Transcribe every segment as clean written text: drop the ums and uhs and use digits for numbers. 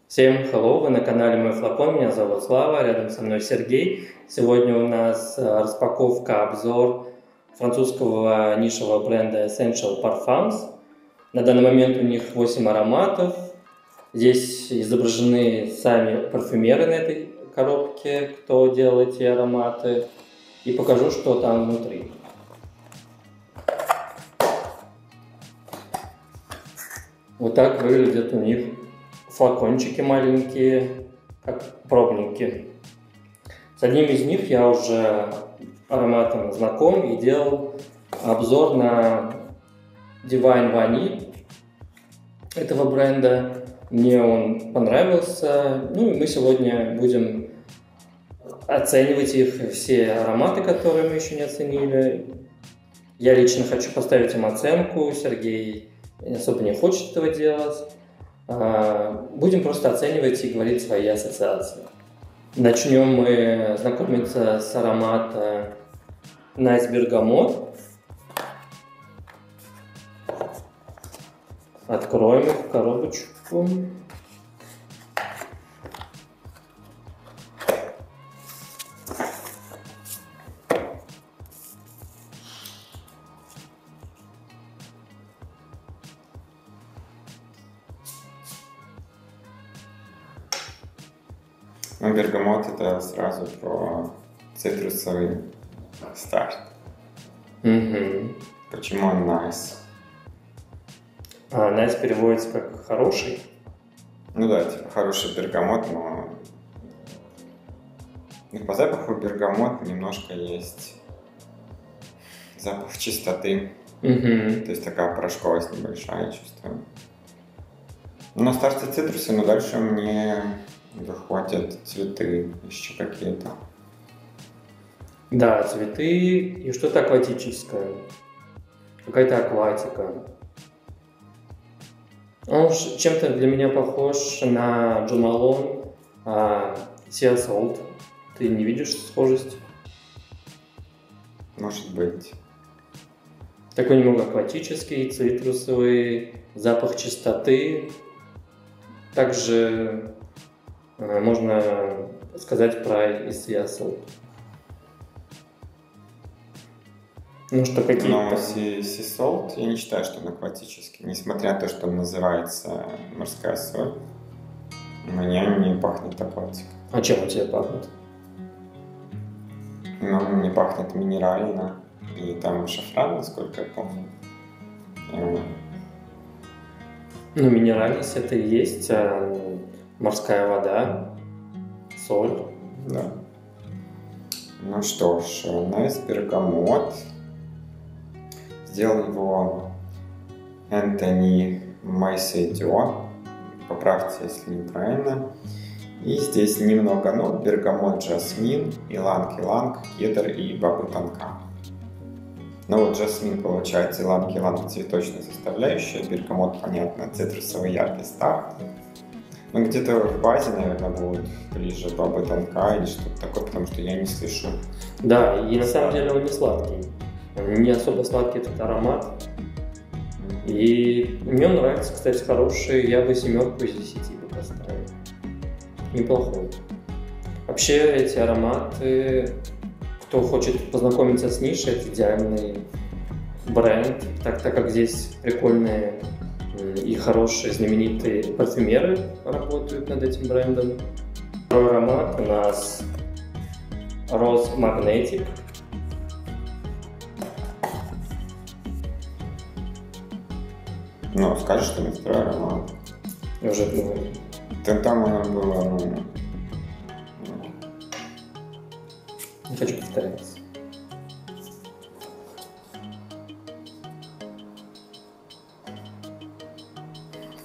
Всем hello, вы на канале Мой Флакон, меня зовут Слава, рядом со мной Сергей. Сегодня у нас распаковка, обзор французского нишевого бренда Essential Parfums. На данный момент у них 8 ароматов. Здесь изображены сами парфюмеры на этой коробке, кто делал эти ароматы. И покажу, что там внутри. Вот так выглядят у них флакончики маленькие, как пробники. С одним из них я уже ароматом знаком и делал обзор на Divine Vanille этого бренда. Мне он понравился. Ну и мы сегодня будем оценивать их, все ароматы, которые мы еще не оценили. Я лично хочу поставить им оценку, Сергей особо не хочет этого делать. Будем просто оценивать и говорить свои ассоциации. Начнем мы знакомиться с аромата Nice Bergamot. Откроем их, коробочку. Ну, бергамот — это сразу про цитрусовый старт. Почему он nice? Nice переводится как хороший. Ну да, типа хороший бергамот, но по запаху бергамот немножко есть запах чистоты. То есть такая порошковость небольшая, чувствую. На старте цитрусы, но дальше мне выходят цветы еще какие-то. Да, цветы и что-то акватическое. Какая-то акватика. Он чем-то для меня похож на Jo Malone Sea Salt. Ты не видишь схожесть? Может быть. Такой немного акватический, цитрусовый, запах чистоты. Также можно сказать про Sea Salt. Ну что, какие-то... Но Sea Salt, я не считаю, что он акватический. Несмотря на то, что он называется морская соль, мне не пахнет акватикой. А чем он тебе пахнет? Ну, мне пахнет минерально. И там шафран, насколько я помню. Ну, минеральность это и есть морская вода, соль. Да. Ну что ж, Nice Bergamot. Сделал его Энтони Майседио. Поправьте, если неправильно. И здесь немного нот: бергамот, жасмин, иланг-иланг, кедр и бабы тонка. Ну вот жасмин получается, иланг-иланг цветочная составляющая, бергамот, понятно, цитрусовый яркий старт. Ну где-то в базе, наверное, будет ближе бабы тонка или что-то такое, потому что я не слышу. Да, и на самом деле он не сладкий. Не особо сладкий этот аромат. И мне он нравится, кстати, хороший. Я бы 7 из 10 бы поставил. Неплохой. Вообще эти ароматы, кто хочет познакомиться с нишей, это идеальный бренд, так как здесь прикольные и хорошие знаменитые парфюмеры работают над этим брендом. Второй аромат у нас Rose Magnetic. Ну, скажешь, что это второй аромат? Я уже говорил. Там оно было, Не хочу повторяться.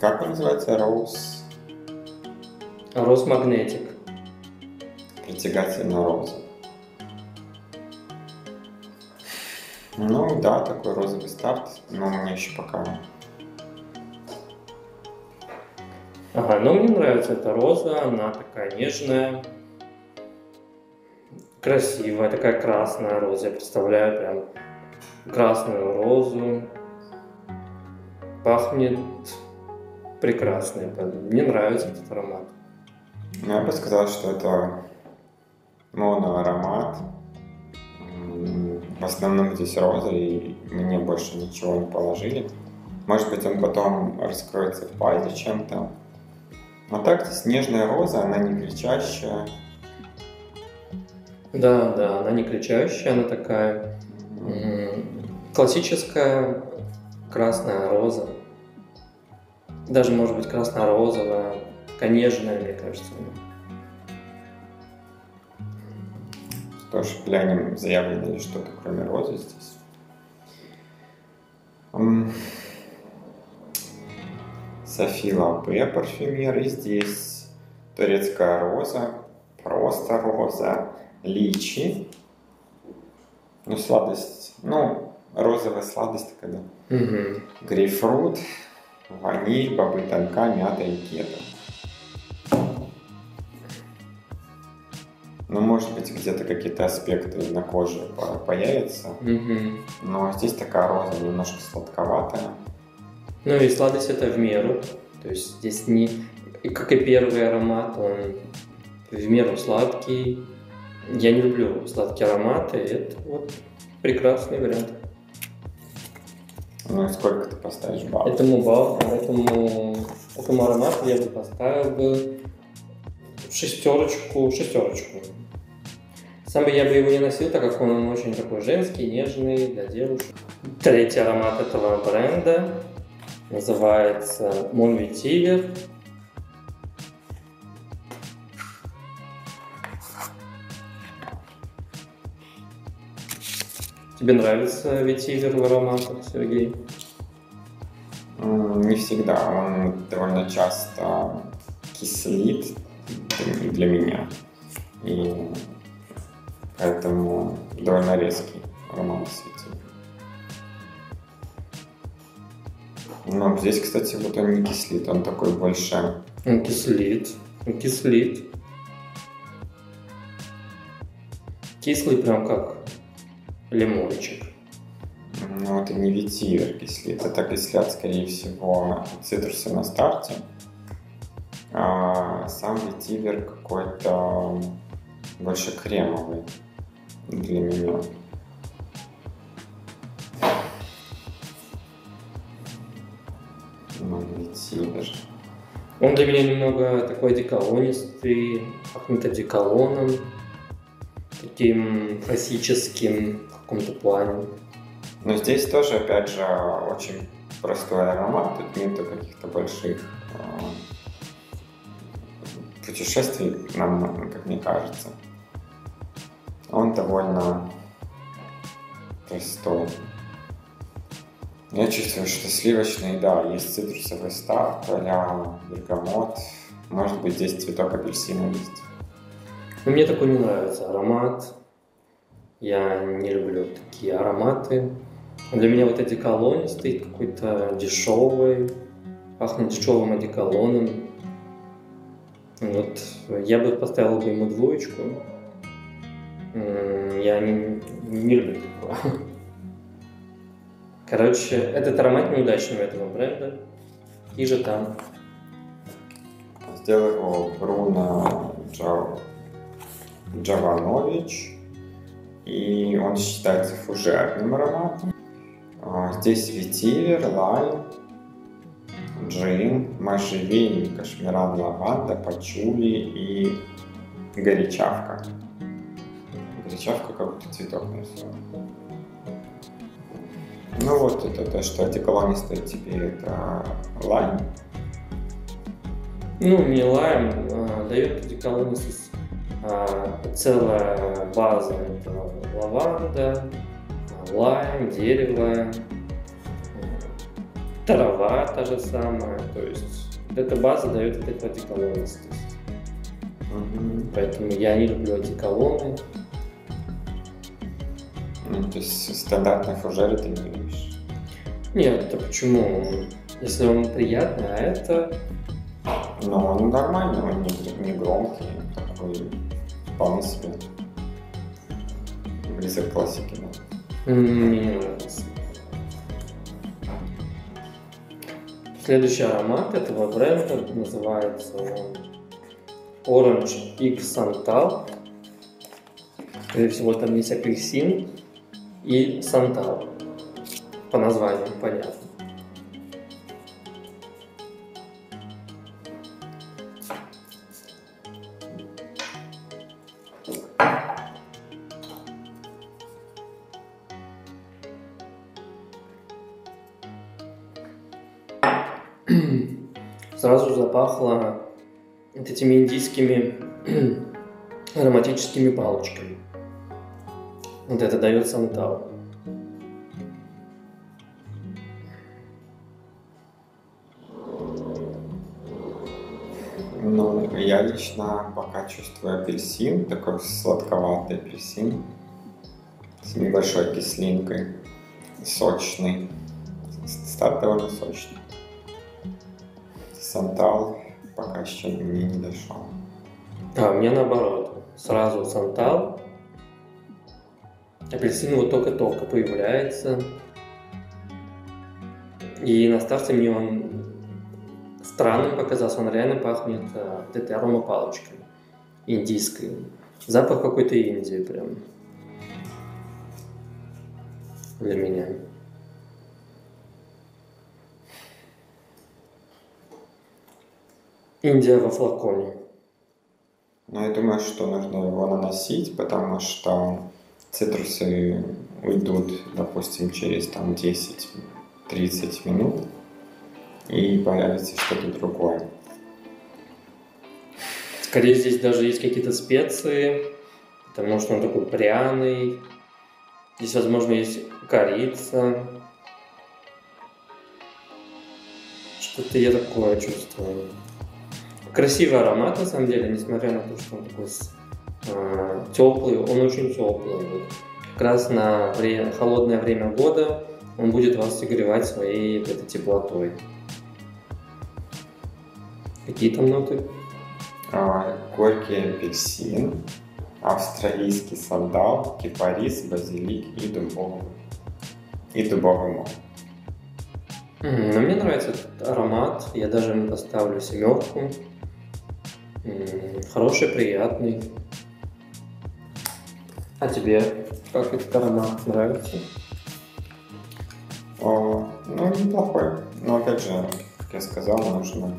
Как он называется? Rose? Rose Magnetic. Притягательная роза. Ну да, такой розовый старт, но мне еще пока... Ага, но мне нравится эта роза, она такая нежная, красивая, такая красная роза. Я представляю прям красную розу. Пахнет прекрасный. Мне нравится этот аромат. Ну, я бы сказал, что это моноаромат. В основном здесь роза, и мне больше ничего не положили. Может быть, он потом раскроется в базе чем-то. А так здесь нежная роза, она не кричащая. Да, она не кричащая, она такая классическая красная роза. Даже, может быть, красно-розовая, такая нежная, мне кажется. Тоже глянем, заявлено ли что-то кроме розы здесь. Софи Лабе парфюмер. И здесь турецкая роза, просто роза, личи. Ну, сладость, розовая сладость такая, да. Грейпфрут, ваниль, бобы тонка, мята и кедр. Ну, может быть, где-то какие-то аспекты на коже появятся. Но здесь такая роза немножко сладковатая. Ну и сладость это в меру. То есть здесь не... Как и первый аромат, он в меру сладкий. Я не люблю сладкие ароматы. Это вот прекрасный вариант. Ну и сколько ты поставишь баллов? Этому аромату я бы поставил бы шестерочку. Сам бы я бы его не носил, так как он очень такой женский, нежный для девушек. Третий аромат этого бренда называется Mon Vetiver. Тебе нравится ветивер в ароматах, Сергей? Не всегда. Он довольно часто кислит для меня. И поэтому довольно резкий аромат ветивер. Но здесь, кстати, вот он не кислит, он такой больше... Он кислит. Кислый прям как лимончик. Ну, это не ветивер кислит, это кислят, скорее всего, цитрусы на старте. А сам ветивер какой-то больше кремовый для меня. Ветивер. Он для меня немного такой одеколонистый, пахнет одеколоном, таким классическим в каком-то плане. Но здесь тоже, опять же, очень простой аромат, тут нету каких-то больших путешествий, как мне кажется. Он довольно простой. Я чувствую, что сливочный, да, есть цитрусовый старт, а-ля бергамот. Может быть, здесь цветок апельсина есть. Но мне такой не нравится аромат. Я не люблю такие ароматы. Для меня вот одеколонистый, какой-то дешевый, пахнет дешевым одеколоном. Вот я бы поставил бы ему 2. Я не люблю такое. Короче, этот аромат неудачный у этого бренда. И же там. Сделал его Бруно Джованович. И он считается фужерным ароматом. Здесь ветивер, лайм, джин, можжевельник, кашмиран, лаванда, пачули и горячавка. Горячавка как будто цветок нарисован. Ну вот это то, что одеколонистый теперь это лайм. Ну, не лайм, дает одеколонистость. Целая база это лаванда, лайм, дерево, трава та же самая. То есть эта база дает эту одеколонистость. Поэтому я не люблю одеколоны. То есть стандартный фужер ты не любишь? Нет, это почему? Если он приятный, а это... Ну, он нормальный, он не громкий, такой вполне себе близок к классике, да. Мне не нравится. Следующий аромат этого бренда называется Orange X Santal. Скорее всего, там есть апельсин и сантал. По названию понятно. Сразу запахло вот этими индийскими ароматическими палочками. Вот это дает сантал. Ну, я лично пока чувствую апельсин, такой сладковатый апельсин с небольшой кислинкой, сочный. Старт довольно сочный. Сантал пока еще мне не дошел. А, мне наоборот. Сразу сантал. Апельсин вот только-только появляется. И на старте мне он странным показался. Он реально пахнет вот этой аромапалочкой индийской. Запах какой-то Индии прям. Для меня. Индия во флаконе. Но я думаю, что нужно его наносить, потому что цитрусы уйдут, допустим, через там 10-30 минут, и появится что-то другое. Скорее здесь даже есть какие-то специи, потому что он такой пряный. Здесь, возможно, есть корица. Что-то я такое чувствую. Красивый аромат, на самом деле, несмотря на то, что он такой теплый, он очень теплый. Вот. Как раз на холодное время года он будет вас согревать своей этой теплотой. Какие там ноты? Горький апельсин, австралийский сандал, кипарис, базилик и дубовый мох. Но мне нравится этот аромат, я даже ему поставлю 7. Хороший, приятный. А тебе как этот аромат нравится? Ну, неплохой. Но опять же, как я сказал, нужно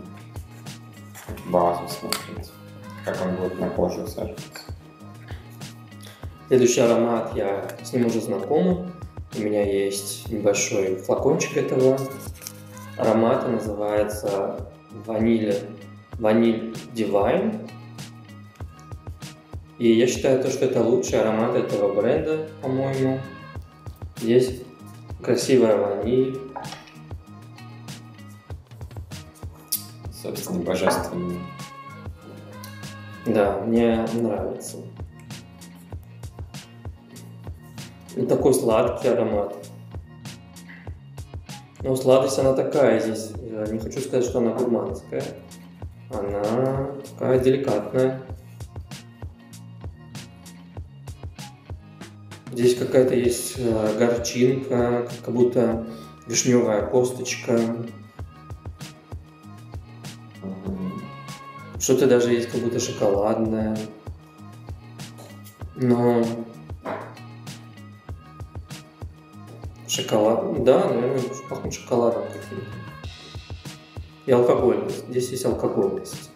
базу смотреть, как он будет на кожу саживаться. Следующий аромат, я с ним уже знакома. У меня есть небольшой флакончик этого аромата, называется Ваниль Divine. И я считаю, что это лучший аромат этого бренда, по-моему. Здесь красивая ваниль. Собственно, божественный. Да, мне нравится. И такой сладкий аромат. Но сладость она такая здесь. Я не хочу сказать, что она гурманская. Она такая деликатная. Здесь какая-то есть горчинка, как будто вишневая косточка. Что-то даже есть как будто шоколадное. Но шоколад, да, наверное, пахнет шоколадом каким-то. И алкогольность. Здесь есть алкогольность.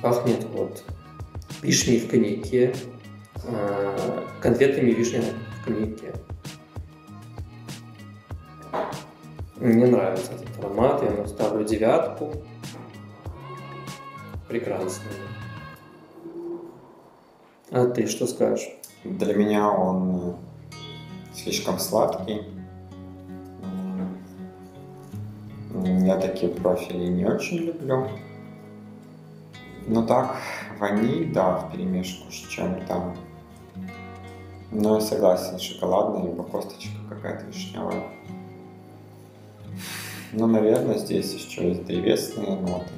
Пахнет вот вишней в коньяке, конфетами вишни в коньяке. Мне нравится этот аромат, я ему ставлю 9. Прекрасно. А ты что скажешь? Для меня он слишком сладкий. Я такие профили не очень люблю. Но так, ваниль, да, вперемешку с чем-то. Но я согласен, шоколадная, либо косточка какая-то вишневая. Но, наверное, здесь еще есть древесные ноты.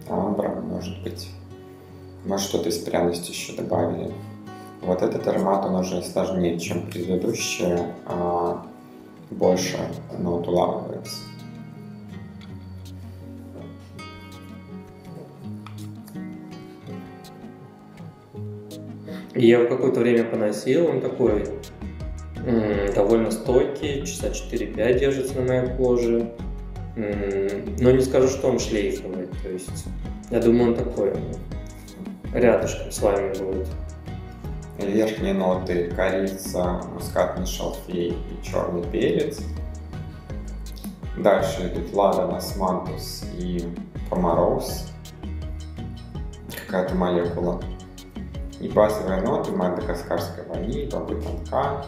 Амбра, может быть. Может, что-то из пряности еще добавили. Вот этот аромат, он уже сложнее, чем предыдущие, а больше нот улавливается. И я его какое-то время поносил, он такой довольно стойкий, часа 4-5 держится на моей коже. Но не скажу, что он шлейфовый, то есть я думаю, он такой рядышком с вами будет. Верхние ноты: корица, мускатный шалфей и черный перец. Дальше идут ладанос, мантус и помароз. Какая-то молекула. И базовые ноты: мадагаскарская ваниль, бобы тонка,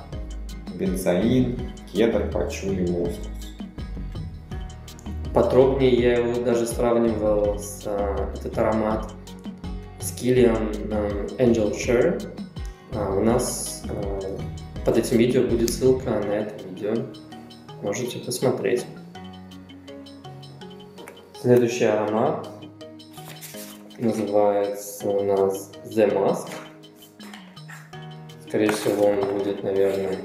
бензоин, кедр, пачули, мускус. Подробнее я его даже сравнивал с этот аромат с Kilian Angel Share. У нас под этим видео будет ссылка на это видео. Можете посмотреть. Следующий аромат называется у нас The Mask. Скорее всего, он будет, наверное,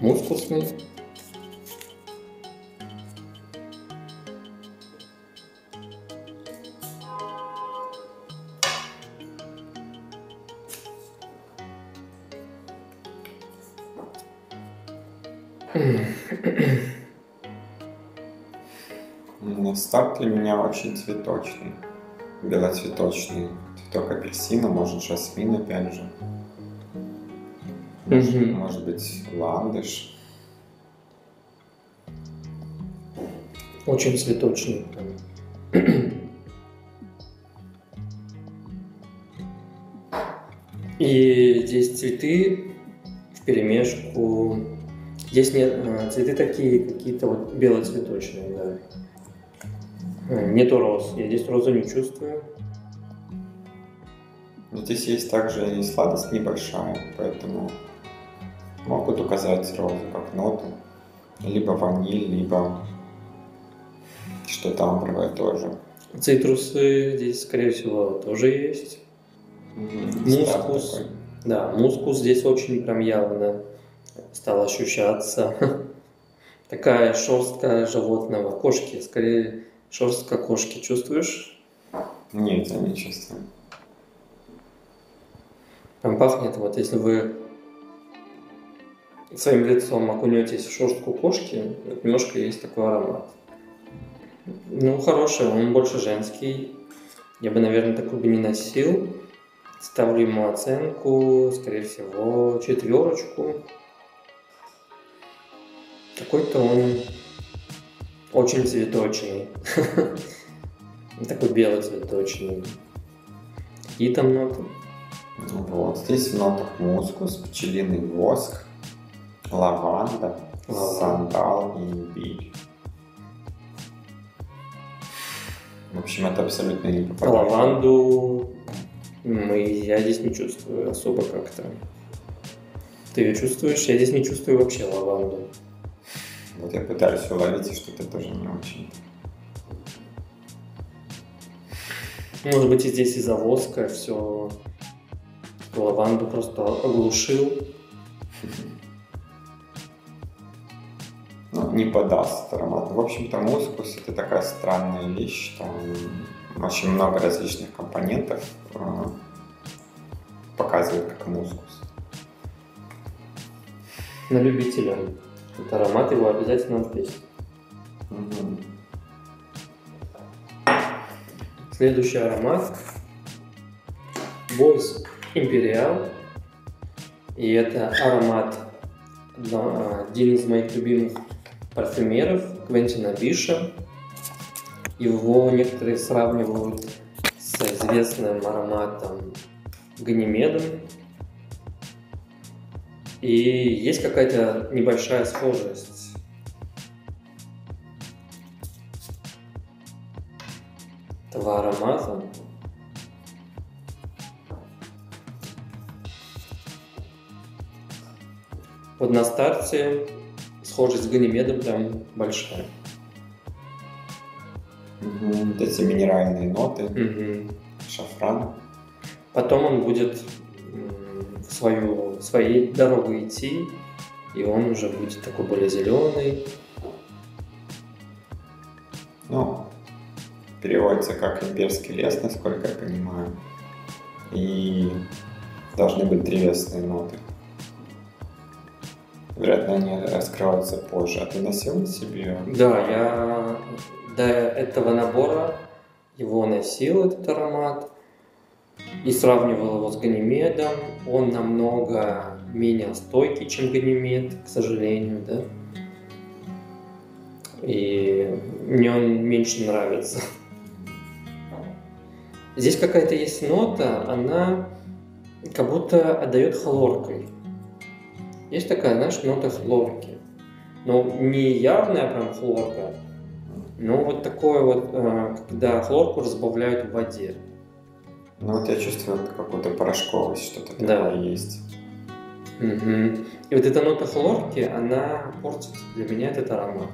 мускусный. Старт для меня очень цветочный, белоцветочный. Цветок апельсина, может жасмин опять же. Может быть ландыш. Очень цветочный. И здесь цветы вперемешку. Здесь нет, цветы такие какие-то вот белоцветочные, да. Нету роз. Я здесь розу не чувствую. Здесь есть также и сладость небольшая, поэтому могут указать розу как ноту. Либо ваниль, либо что-то амбровое тоже. Цитрусы здесь, скорее всего, тоже есть. Мускус. Да, мускус здесь очень прям явно стал ощущаться. Такая шерстка животного, кошки, скорее шерстка кошки. Чувствуешь? Нет, я не чувствую. Прям пахнет, вот если вы своим лицом окунетесь в шерстку кошки, немножко есть такой аромат. Ну, хороший, он больше женский. Я бы, наверное, такой бы не носил. Ставлю ему оценку, скорее всего, 4. Какой-то он очень цветочный. Такой белоцветочный. И там ноты. Вот, здесь в нотах мускус, пчелиный воск, лаванда, сандал и имбирь. В общем, это абсолютно не попадает. Лаванду я здесь не чувствую особо как-то. Ты ее чувствуешь? Я здесь не чувствую вообще лаванду. Вот я пытаюсь уловить, и что-то тоже не очень. Может быть, и здесь из-за воска все. Лаванду просто оглушил. Ну, не подаст аромат. В общем-то, мускус — это такая странная вещь. Там очень много различных компонентов показывает как мускус. На любителя. Этот аромат его обязательно надо пить. Угу. Следующий аромат Boys Imperial. И это аромат один из моих любимых парфюмеров Квентина Биша. Его некоторые сравнивают с известным ароматом Ганимедом. И есть какая-то небольшая схожесть. Этого аромата. Вот на старте схожесть с Ганимедом прям большая. Вот эти минеральные ноты, шафран. Потом он будет своей дорогой идти, и он уже будет такой более зеленый. Ну, переводится как имперский лес, насколько я понимаю. И должны быть древесные ноты. Вероятно, они раскрываются позже. А ты носил на себе? Да, я до этого набора его носил, этот аромат, и сравнивал его с Ганимедом. Он намного менее стойкий, чем Ганимед, к сожалению, да. И мне он меньше нравится. Здесь какая-то есть нота, она как будто отдает хлоркой. Есть такая, знаешь, нота хлорки. Но не явная прям хлорка, но вот такое вот, когда хлорку разбавляют в воде. Ну вот я чувствую какую-то порошковость, что-то такое есть. Угу. И вот эта нота хлорки, она портит для меня этот аромат.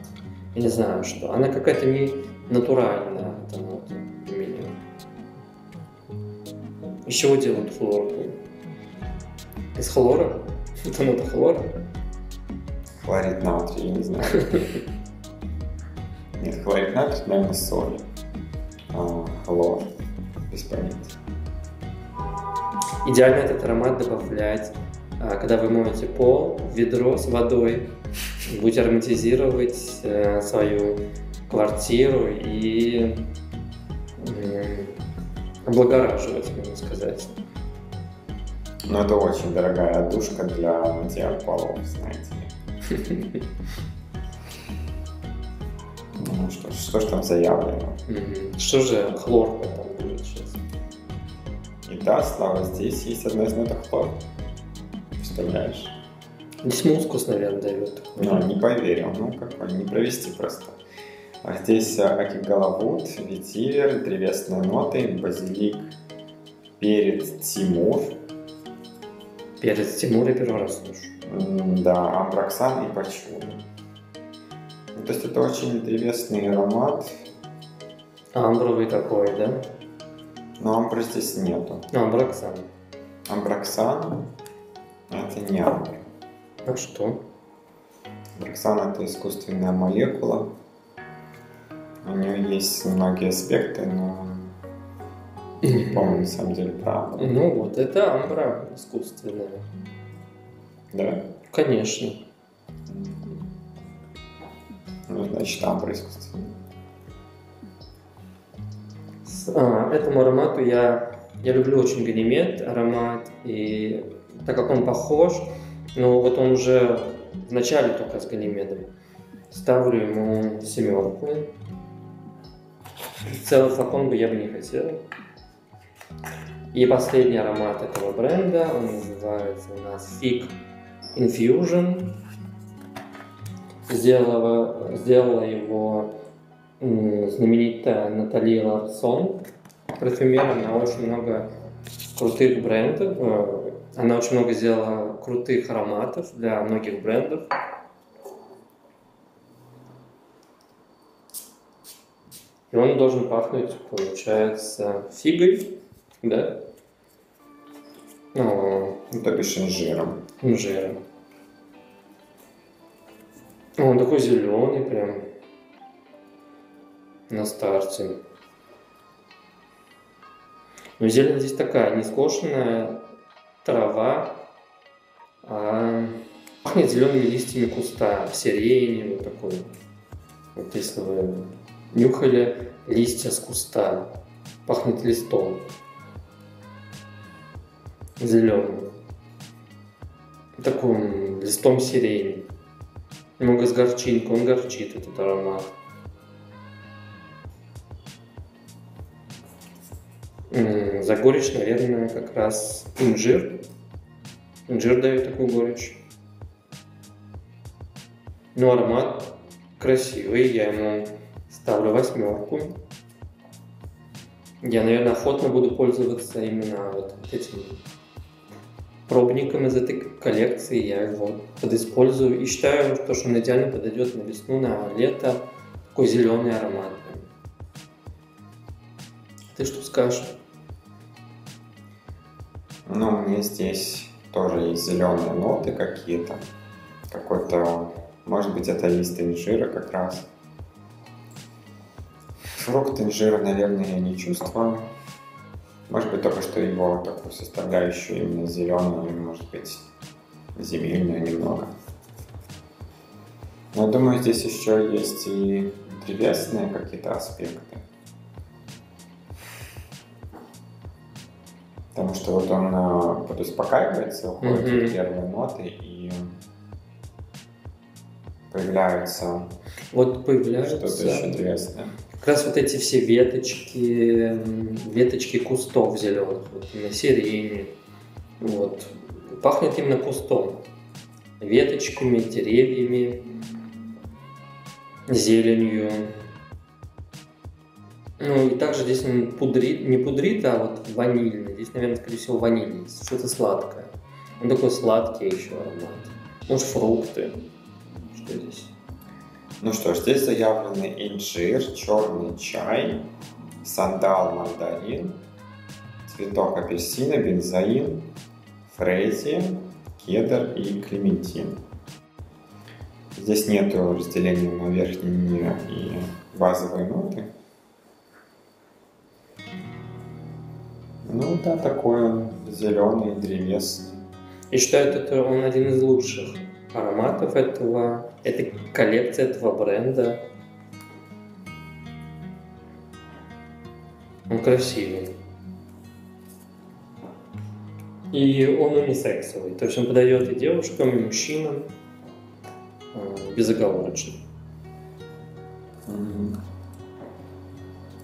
Я не знаю, что. Она какая-то не натуральная, эта нота для меня. Из чего делают хлорку? Из хлора? Это нота хлора? Хлорид натрия, я не знаю. Нет, хлорид натрия, наверное, соль. Хлор. Без понятия. Идеально этот аромат добавлять, когда вы моете пол, в ведро с водой. Будете ароматизировать свою квартиру и облагораживать, можно сказать. Ну, это очень дорогая отдушка для мытья полов, знаете. Ну, что ж там заявлено? Что же хлорка там будет сейчас? И да, Слава, здесь есть одна из ноток хлор. Представляешь? Здесь мускус, наверное, дает. Ну, не поверил. Ну, какой, не провести просто. А здесь акигалавут, ветивер, древесные ноты, базилик, перец Тимур. Перец Тимур я первый раз слышу. Да, амброксан и пачули. Ну, то есть это очень древесный аромат. Амбровый такой, да? Но амбры здесь нету. Амброксан. Амброксан это не амбр. А что? Амброксан это искусственная молекула. У нее есть многие аспекты, но не помню на самом деле правда. Ну вот, это амбра искусственная. Да? Конечно. Ну, значит, амбра искусственная. Этому аромату я люблю очень Ганимед аромат, и так как он похож, но вот он уже в начале только с Ганимедом, ставлю ему 7. Целый флакон бы я бы не хотел. И последний аромат этого бренда, он называется у нас Fig Infusion. Сделала его знаменитая Натали Ларсон, парфюмер. Она очень много крутых брендов, она очень много сделала крутых ароматов для многих брендов. И он должен пахнуть, получается, фигой, да? Ну, то бишь инжиром. Инжиром. Он такой зеленый прям на старте. Но зелень здесь такая, не скошенная трава, а пахнет зелеными листьями куста, сирени, вот такой. Вот если вы нюхали листья с куста, пахнет листом зеленым, таким листом сирени. Немного с горчинкой, он горчит, этот аромат. За горечь, наверное, как раз инжир. Инжир дает такую горечь. Но аромат красивый, я ему ставлю 8. Я, наверное, охотно буду пользоваться именно вот этим пробником из этой коллекции. Я его подиспользую и считаю, что он идеально подойдет на весну, на лето. Такой зеленый аромат. Ты что скажешь? Ну, мне здесь тоже есть зеленые ноты какие-то. Какой-то, может быть, это лист инжира как раз. Фрукт инжира, наверное, я не чувствую. Может быть, только что его такую составляющую именно зеленую, может быть, земельную немного. Но я думаю, здесь еще есть и древесные какие-то аспекты. Потому что вот он подуспокаивается, уходит в первые ноты и появляется что-то еще древесное. Как раз вот эти все веточки кустов зеленых, вот, на сирени, вот, пахнет именно кустом, веточками, деревьями, зеленью. Ну и также здесь он не пудрит, а вот ванильный. Здесь, наверное, скорее всего, ваниль есть, что-то сладкое. Он такой сладкий еще аромат. Может, фрукты. Что здесь? Ну что ж, здесь заявлены инжир, черный чай, сандал, мандарин, цветок апельсина, бензоин, фрезия, кедр и клементин. Здесь нету разделения на верхние и базовые ноты. Ну да, такой он зеленый, древесный. И считают, это он один из лучших ароматов этой коллекции, этого бренда. Он красивый. И он унисексовый. То есть он подойдет и девушкам, и мужчинам безоговорочно.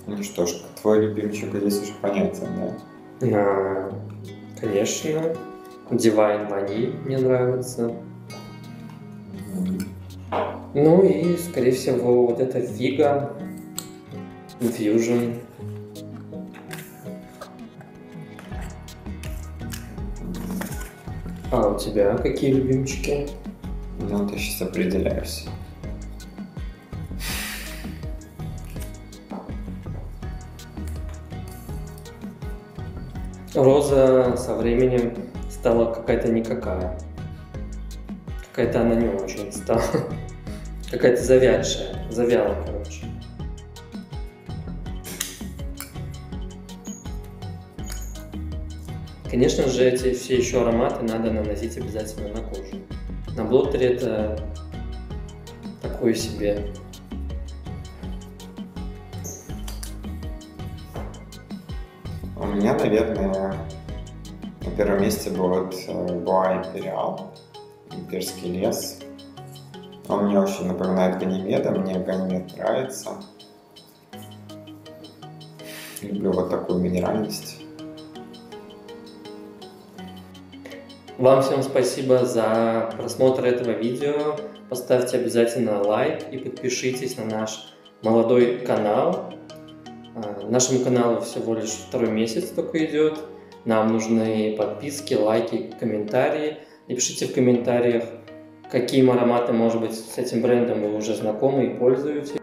Ну что ж, твой любимчик здесь уже понятен, да? Конечно. Divine Vanille мне нравится. Ну и, скорее всего, вот эта фига Infusion. А у тебя какие любимчики? Ну, ты сейчас определяешься. Роза со временем стала какая-то никакая. Какая-то она не очень стала. Какая-то завядшая. Завяла, короче. Конечно же, эти все еще ароматы надо наносить обязательно на кожу. На блотере это такое себе. У меня, наверное, на первом месте будет Bois Imperial, имперский лес. Он мне очень напоминает Ганимеда, мне Ганимед нравится. Люблю вот такую минеральность. Вам всем спасибо за просмотр этого видео. Поставьте обязательно лайк и подпишитесь на наш молодой канал. Нашему каналу всего лишь 2-й месяц только идет. Нам нужны подписки, лайки, комментарии. И пишите в комментариях, каким ароматом, может быть, с этим брендом вы уже знакомы и пользуетесь.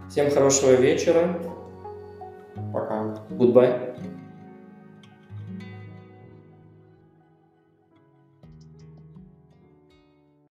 Всем хорошего вечера. Пока. Goodbye.